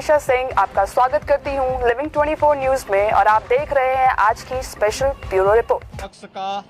मनीषा सिंह आपका स्वागत करती हूं लिविंग 24 न्यूज में और आप देख रहे हैं आज की स्पेशल ब्यूरो रिपोर्ट। शख्स का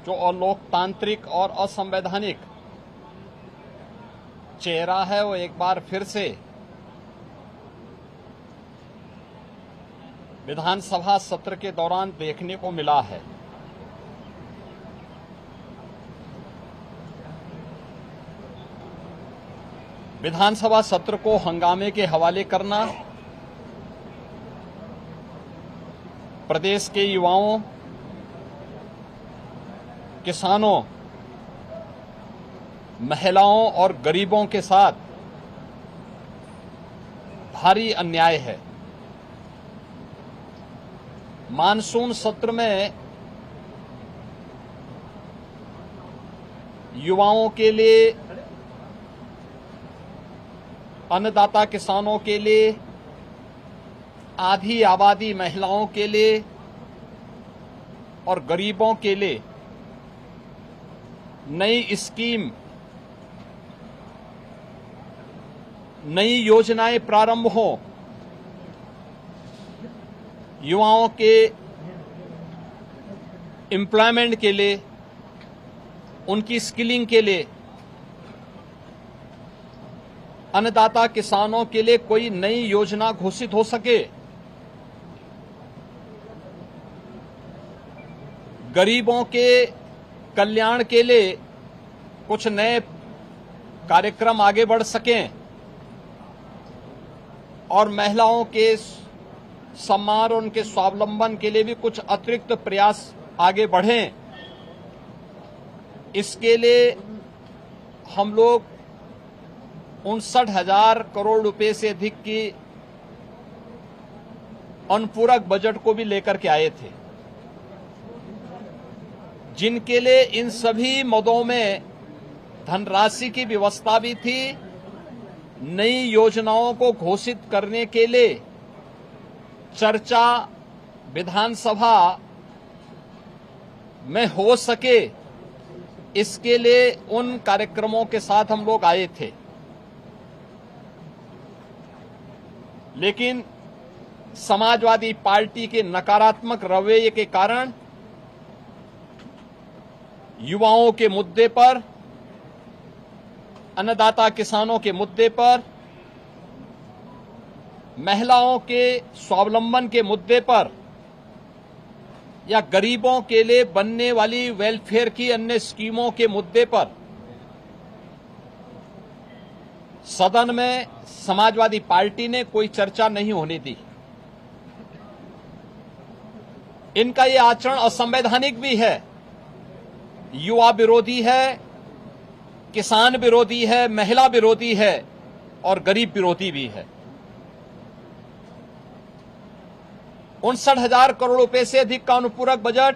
जो अलोकतांत्रिक और असंवैधानिक चेहरा है वो एक बार फिर से विधानसभा सत्र के दौरान देखने को मिला है। विधानसभा सत्र को हंगामे के हवाले करना, प्रदेश के युवाओं, किसानों, महिलाओं और गरीबों के साथ भारी अन्याय है। मानसून सत्र में युवाओं के लिए, अन्नदाता किसानों के लिए, आधी आबादी महिलाओं के लिए और गरीबों के लिए नई स्कीम, नई योजनाएं प्रारंभ हों, युवाओं के एम्प्लॉयमेंट के लिए, उनकी स्किलिंग के लिए, अन्नदाता किसानों के लिए कोई नई योजना घोषित हो सके, गरीबों के कल्याण के लिए कुछ नए कार्यक्रम आगे बढ़ सकें और महिलाओं के सम्मान और उनके स्वावलंबन के लिए भी कुछ अतिरिक्त प्रयास आगे बढ़ें। इसके लिए हम लोग 59,000 करोड़ रुपए से अधिक की अनुपूरक बजट को भी लेकर के आए थे, जिनके लिए इन सभी मदों में धनराशि की व्यवस्था भी थी। नई योजनाओं को घोषित करने के लिए चर्चा विधानसभा में हो सके, इसके लिए उन कार्यक्रमों के साथ हम लोग आए थे। लेकिन समाजवादी पार्टी के नकारात्मक रवैये के कारण युवाओं के मुद्दे पर, अन्नदाता किसानों के मुद्दे पर, महिलाओं के स्वावलंबन के मुद्दे पर या गरीबों के लिए बनने वाली वेलफेयर की अन्य स्कीमों के मुद्दे पर सदन में समाजवादी पार्टी ने कोई चर्चा नहीं होने दी। इनका ये आचरण असंवैधानिक भी है, युवा विरोधी है, किसान विरोधी है, महिला विरोधी है और गरीब विरोधी भी है। 59,000 करोड़ रुपए से अधिक का अनुपूरक बजट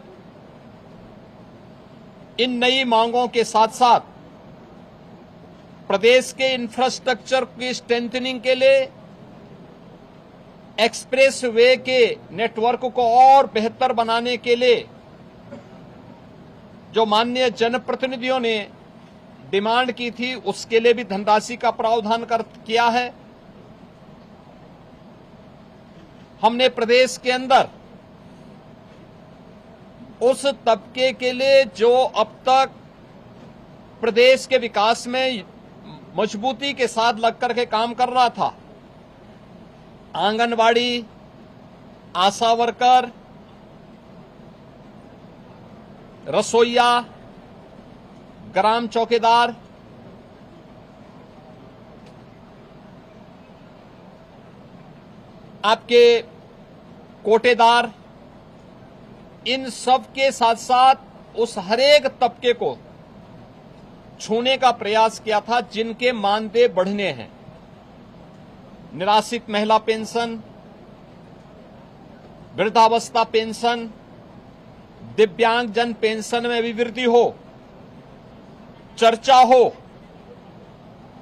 इन नई मांगों के साथ साथ प्रदेश के इंफ्रास्ट्रक्चर की स्ट्रेंथनिंग के लिए, एक्सप्रेस वे के नेटवर्क को और बेहतर बनाने के लिए जो माननीय जनप्रतिनिधियों ने डिमांड की थी, उसके लिए भी धनराशि का प्रावधान किया है। हमने प्रदेश के अंदर उस तबके के लिए जो अब तक प्रदेश के विकास में मजबूती के साथ लगकर के काम कर रहा था, आंगनवाड़ी, आशा वर्कर, रसोइया, ग्राम चौकीदार, आपके कोटेदार, इन सब के साथ साथ उस हरेक तबके को छूने का प्रयास किया था जिनके मानदेय बढ़ने हैं। निराश्रित महिला पेंशन, वृद्धावस्था पेंशन, दिव्यांगजन पेंशन में भी वृद्धि हो, चर्चा हो।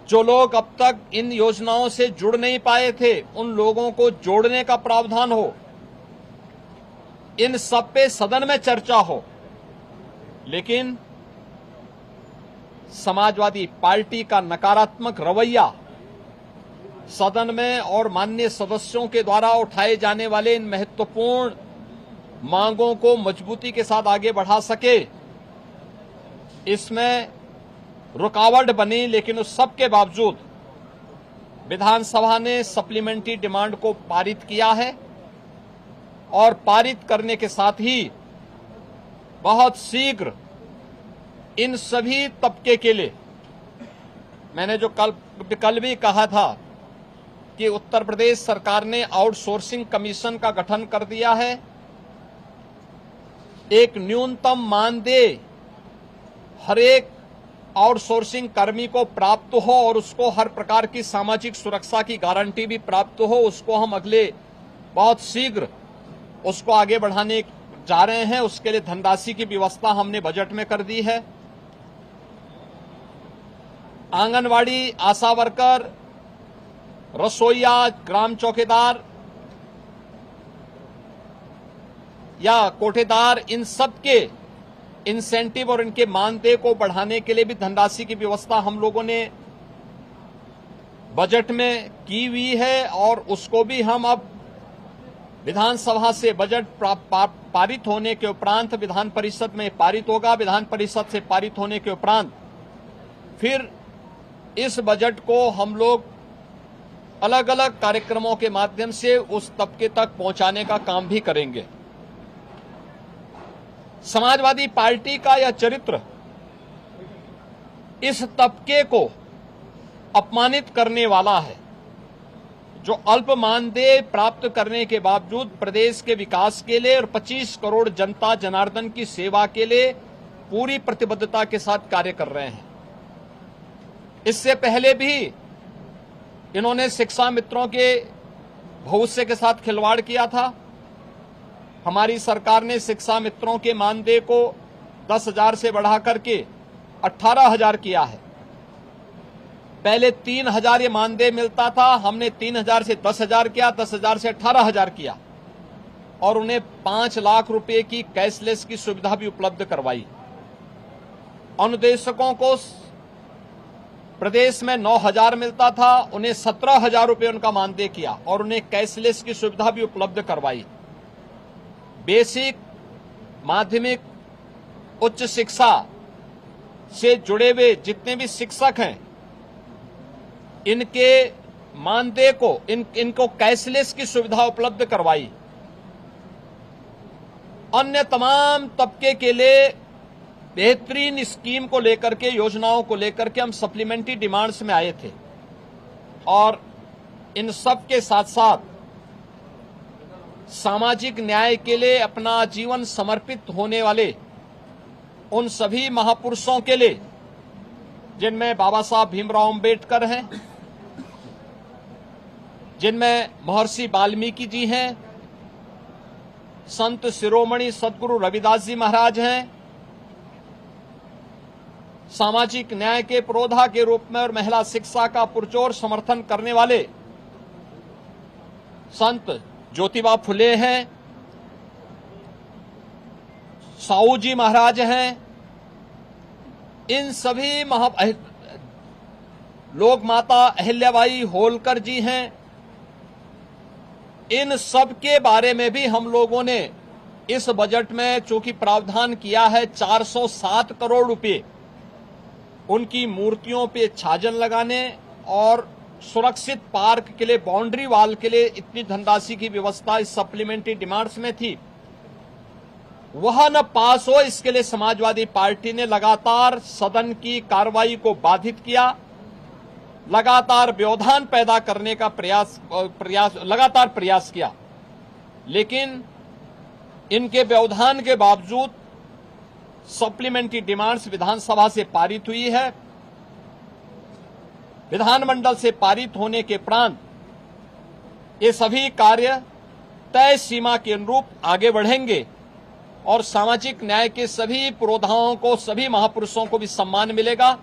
जो लोग अब तक इन योजनाओं से जुड़ नहीं पाए थे, उन लोगों को जोड़ने का प्रावधान हो। इन सब पे सदन में चर्चा हो। लेकिन समाजवादी पार्टी का नकारात्मक रवैया सदन में और माननीय सदस्यों के द्वारा उठाए जाने वाले इन महत्वपूर्ण मांगों को मजबूती के साथ आगे बढ़ा सके, इसमें रुकावट बनी। लेकिन उस सब के बावजूद विधानसभा ने सप्लीमेंट्री डिमांड को पारित किया है और पारित करने के साथ ही बहुत शीघ्र इन सभी तबके के लिए, मैंने जो कल भी कहा था कि उत्तर प्रदेश सरकार ने आउटसोर्सिंग कमीशन का गठन कर दिया है, एक न्यूनतम मानदेय हर एक आउटसोर्सिंग कर्मी को प्राप्त हो और उसको हर प्रकार की सामाजिक सुरक्षा की गारंटी भी प्राप्त हो, उसको हम अगले बहुत शीघ्र उसको आगे बढ़ाने जा रहे हैं। उसके लिए धनराशि की व्यवस्था हमने बजट में कर दी है। आंगनवाड़ी, आशा वर्कर, रसोईया, ग्राम चौकीदार या कोठेदार, इन सब के इंसेंटिव और इनके मानदेय को बढ़ाने के लिए भी धनराशि की व्यवस्था हम लोगों ने बजट में की हुई है और उसको भी हम अब विधानसभा से बजट पारित होने के उपरांत विधान परिषद में पारित होगा। विधान परिषद से पारित होने के उपरांत फिर इस बजट को हम लोग अलग अलग कार्यक्रमों के माध्यम से उस तबके तक पहुंचाने का काम भी करेंगे। समाजवादी पार्टी का यह चरित्र इस तबके को अपमानित करने वाला है, जो अल्प मानदेय प्राप्त करने के बावजूद प्रदेश के विकास के लिए और 25 करोड़ जनता जनार्दन की सेवा के लिए पूरी प्रतिबद्धता के साथ कार्य कर रहे हैं। इससे पहले भी इन्होंने शिक्षा मित्रों के भविष्य के साथ खिलवाड़ किया था। हमारी सरकार ने शिक्षा मित्रों के मानदेय को 10,000 से बढ़ा करके 18,000 किया है। पहले 3,000 ये मानदेय मिलता था, हमने 3,000 से 10,000 किया, 10,000 से 18,000 किया और उन्हें 5 लाख रुपए की कैशलेस की सुविधा भी उपलब्ध करवाई। अनुदेशकों को प्रदेश में 9,000 मिलता था, उन्हें 17,000 रुपए उनका मानदेय किया और उन्हें कैशलेस की सुविधा भी उपलब्ध करवाई। बेसिक, माध्यमिक, उच्च शिक्षा से जुड़े हुए जितने भी शिक्षक हैं, इनके मानदेय को इनको कैशलेस की सुविधा उपलब्ध करवाई। अन्य तमाम तबके के लिए बेहतरीन स्कीम को लेकर के, योजनाओं को लेकर के हम सप्लीमेंट्री डिमांड्स में आए थे और इन सब के साथ साथ सामाजिक न्याय के लिए अपना जीवन समर्पित होने वाले उन सभी महापुरुषों के लिए, जिनमें बाबा साहब भीमराव अंबेडकर हैं, जिनमें महर्षि वाल्मीकि जी हैं, संत शिरोमणि सदगुरु रविदास जी महाराज हैं, सामाजिक न्याय के पुरोधा के रूप में और महिला शिक्षा का पुरजोर समर्थन करने वाले संत ज्योतिबा फुले हैं, साहू जी महाराज हैं। इन सभी लोक माता अहिल्याबाई होलकर जी हैं। इन सब के बारे में भी हम लोगों ने इस बजट में चूंकि प्रावधान किया है 407 करोड़ रुपए उनकी मूर्तियों पे छाजन लगाने और सुरक्षित पार्क के लिए, बाउंड्री वाल के लिए इतनी धनराशि की व्यवस्था इस सप्लीमेंट्री डिमांड्स में थी, वह न पास हो, इसके लिए समाजवादी पार्टी ने लगातार सदन की कार्रवाई को बाधित किया, लगातार व्यवधान पैदा करने का लगातार प्रयास किया। लेकिन इनके व्यवधान के बावजूद सप्लीमेंट्री डिमांड्स विधानसभा से पारित हुई है। विधानमंडल से पारित होने के उपरांत ये सभी कार्य तय सीमा के अनुरूप आगे बढ़ेंगे और सामाजिक न्याय के सभी पुरोधाओं को, सभी महापुरुषों को भी सम्मान मिलेगा।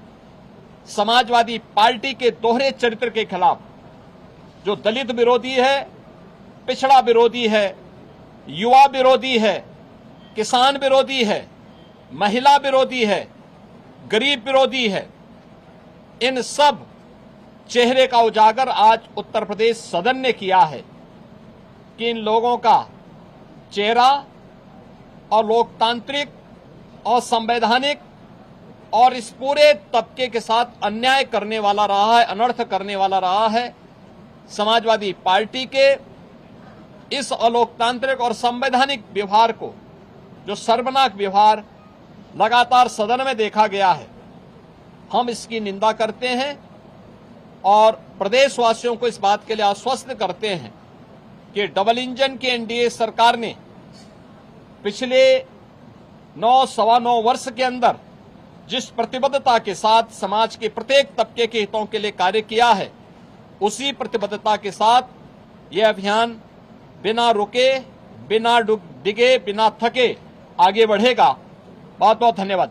समाजवादी पार्टी के दोहरे चरित्र के खिलाफ, जो दलित विरोधी है, पिछड़ा विरोधी है, युवा विरोधी है, किसान विरोधी है, महिला विरोधी है, गरीब विरोधी है, इन सब चेहरे का उजागर आज उत्तर प्रदेश सदन ने किया है कि इन लोगों का चेहरा और लोकतांत्रिक और संवैधानिक और इस पूरे तबके के साथ अन्याय करने वाला रहा है, अनर्थ करने वाला रहा है। समाजवादी पार्टी के इस अलोकतांत्रिक और संवैधानिक व्यवहार को, जो शर्मनाक व्यवहार लगातार सदन में देखा गया है, हम इसकी निंदा करते हैं और प्रदेशवासियों को इस बात के लिए आश्वस्त करते हैं कि डबल इंजन की एनडीए सरकार ने पिछले 9-9.25 वर्ष के अंदर जिस प्रतिबद्धता के साथ समाज के प्रत्येक तबके के हितों के लिए कार्य किया है, उसी प्रतिबद्धता के साथ यह अभियान बिना रुके, बिना डिगे, बिना थके आगे बढ़ेगा। बहुत बहुत धन्यवाद।